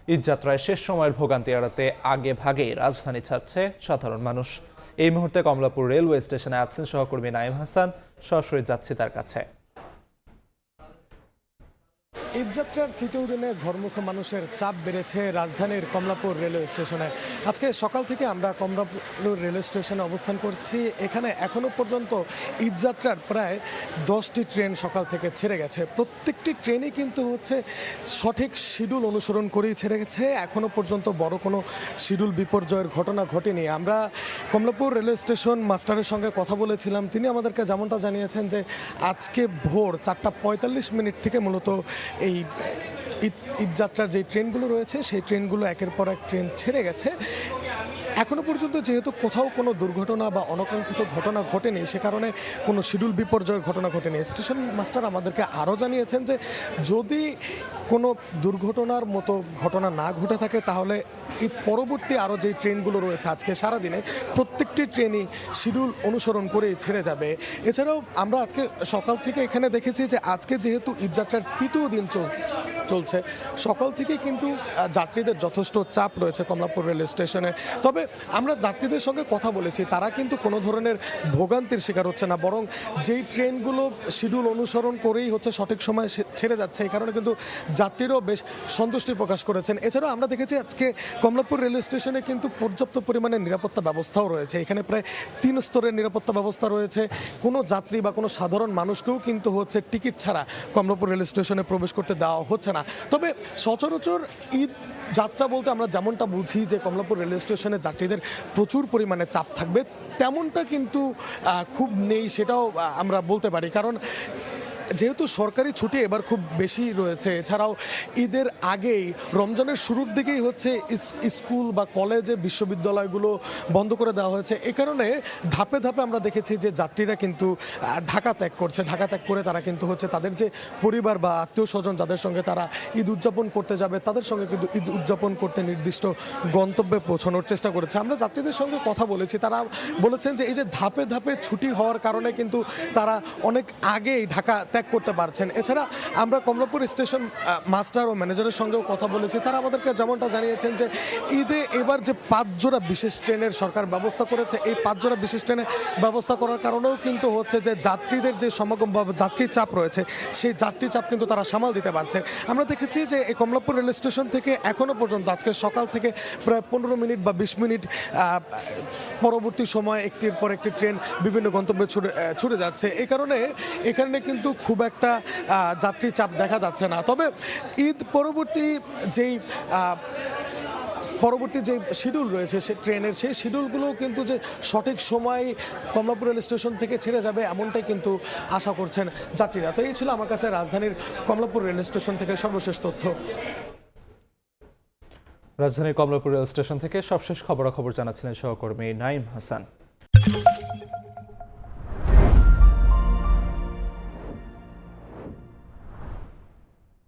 ঈদযাত্রায় শেষ সময়ের ভোগান্তি এড়াতে আগে ভাগে রাজধানী ছাড়ছে সাধারণ মানুষ। এই মুহূর্তে কমলাপুর রেলওয়ে স্টেশনে আছেন সহকর্মী নাঈম হাসান। সরাসরি যাচ্ছি তার কাছে। ঈদযাত্রার তৃতীয় দিনে ঘরমুখী মানুষের চাপ বেড়েছে রাজধানীর কমলাপুর রেলওয়ে স্টেশনে। আজকে সকাল থেকে আমরা কমলাপুর রেলওয়ে স্টেশনে অবস্থান করছি। এখানে এখনো পর্যন্ত ঈদযাত্রার প্রায় 10টি ট্রেন সকাল থেকে ছেড়ে গেছে। প্রত্যেকটি ট্রেনই কিন্তু সঠিক শিডিউল অনুসরণ করেই ছেড়ে গেছে। এখনো পর্যন্ত বড় কোনো শিডিউল বিপর্যয়ের ঘটনা ঘটেনি। আমরা কমলাপুর রেলওয়ে স্টেশন মাস্টারের সঙ্গে কথা বলেছিলাম। তিনি আমাদেরকে যেমনটা জানিয়েছেন যে আজকে ভোর 4:45 থেকে মূলত এই ঈদযাত্রার যে ট্রেনগুলো রয়েছে সেই ট্রেনগুলো একের পর এক ট্রেন ছেড়ে গেছে। এখনো পর্যন্ত যেহেতু কোথাও কোনো দুর্ঘটনা বা অনাকাঙ্ক্ষিত ঘটনা ঘটেনি, সে কারণে কোনো শিডিউল বিপর্যয়ের ঘটনা ঘটেনি। স্টেশন মাস্টার আমাদেরকে আরও জানিয়েছেন যে যদি কোনো দুর্ঘটনার মতো ঘটনা না ঘটে থাকে তাহলে ঈদ পরবর্তী আরও যেই ট্রেনগুলো রয়েছে আজকে সারাদিনে প্রত্যেকটি ট্রেনই শিডিউল অনুসরণ করেই ছেড়ে যাবে। এছাড়াও আমরা আজকে সকাল থেকে এখানে দেখেছি যে আজকে যেহেতু ঈদযাত্রার তৃতীয় দিন চলছে, সকাল থেকেই কিন্তু যাত্রীদের যথেষ্ট চাপ রয়েছে কমলাপুর রেল স্টেশনে। তবে আমরা যাত্রীদের সঙ্গে কথা বলেছি, তারা কিন্তু কোনো ধরনের ভোগান্তির শিকার হচ্ছে না, বরং যেই ট্রেনগুলো শিডিউল অনুসরণ করেই সঠিক সময় ছেড়ে যাচ্ছে, এই কারণে কিন্তু যাত্রীরাও বেশ সন্তুষ্টি প্রকাশ করেছেন। এছাড়াও আমরা দেখেছি আজকে কমলাপুর রেলওয়ে স্টেশনে কিন্তু পর্যাপ্ত পরিমাণে নিরাপত্তা ব্যবস্থাও রয়েছে। এখানে প্রায় 3 স্তরের নিরাপত্তা ব্যবস্থা রয়েছে। কোনো যাত্রী বা কোনো সাধারণ মানুষকেও কিন্তু টিকিট ছাড়া কমলাপুর রেল স্টেশনে প্রবেশ করতে দেওয়া হচ্ছে না। তবে সচরাচর ঈদ যাত্রা বলতে আমরা যেমনটা বুঝি যে কমলাপুর রেলওয়ে স্টেশনে যাত্রীদের প্রচুর পরিমাণে চাপ থাকবে, তেমনটা কিন্তু খুব নেই, সেটাও আমরা বলতে পারি। কারণ যেহেতু সরকারি ছুটি এবার খুব বেশি রয়েছে, এছাড়াও ঈদের আগেই রমজানের শুরুর দিকেই স্কুল বা কলেজে বিশ্ববিদ্যালয়গুলো বন্ধ করে দেওয়া হয়েছে। এ কারণে ধাপে ধাপে আমরা দেখেছি যে যাত্রীরা কিন্তু ঢাকা ত্যাগ করছে। ঢাকা ত্যাগ করে তারা কিন্তু তাদের যে পরিবার বা আত্মীয় স্বজন যাদের সঙ্গে তারা ঈদ উদযাপন করতে যাবে, তাদের সঙ্গে কিন্তু ঈদ উদযাপন করতে নির্দিষ্ট গন্তব্যে পৌঁছানোর চেষ্টা করেছে। আমরা যাত্রীদের সঙ্গে কথা বলেছি, তারা বলেছেন যে এই যে ধাপে ধাপে ছুটি হওয়ার কারণে কিন্তু তারা অনেক আগেই ঢাকা ত্যাগ করতে পারছেন। এছাড়া আমরা কমলাপুর স্টেশন মাস্টার ও ম্যানেজারের সঙ্গেও কথা বলেছি, তারা আমাদেরকে যেমনটা জানিয়েছেন যে ঈদে এবার যে 5 জোড়া বিশেষ ট্রেনের সরকার ব্যবস্থা করেছে, এই 5 জোড়া বিশেষ ট্রেনের ব্যবস্থা করার কারণেও কিন্তু যে যাত্রীদের যে সমাগম বা যাত্রী চাপ রয়েছে সেই যাত্রী চাপ কিন্তু তারা সামাল দিতে পারছে। আমরা দেখেছি যে এই কমলাপুর রেল স্টেশন থেকে এখনো পর্যন্ত আজকে সকাল থেকে প্রায় 15 মিনিট বা 20 মিনিট পরবর্তী সময় একটির পর একটি ট্রেন বিভিন্ন গন্তব্যে ছুটে যাচ্ছে। এই কারণে এখানে কিন্তু খুব একটা যাত্রী চাপ দেখা যাচ্ছে না। তবে ঈদ পরবর্তী যে শিডিউল রয়েছে সে ট্রেনের, সেই শিডিউলগুলোও কিন্তু যে সঠিক সময় কমলাপুর রেল স্টেশন থেকে ছেড়ে যাবে এমনটাই কিন্তু আশা করছেন যাত্রীরা। তো এই ছিল আমার কাছে রাজধানীর কমলাপুর রেল স্টেশন থেকে সর্বশেষ তথ্য। রাজধানীর কমলাপুর রেল স্টেশন থেকে সবশেষ খবরাখবর জানাচ্ছিলেন সহকর্মী নাঈম হাসান।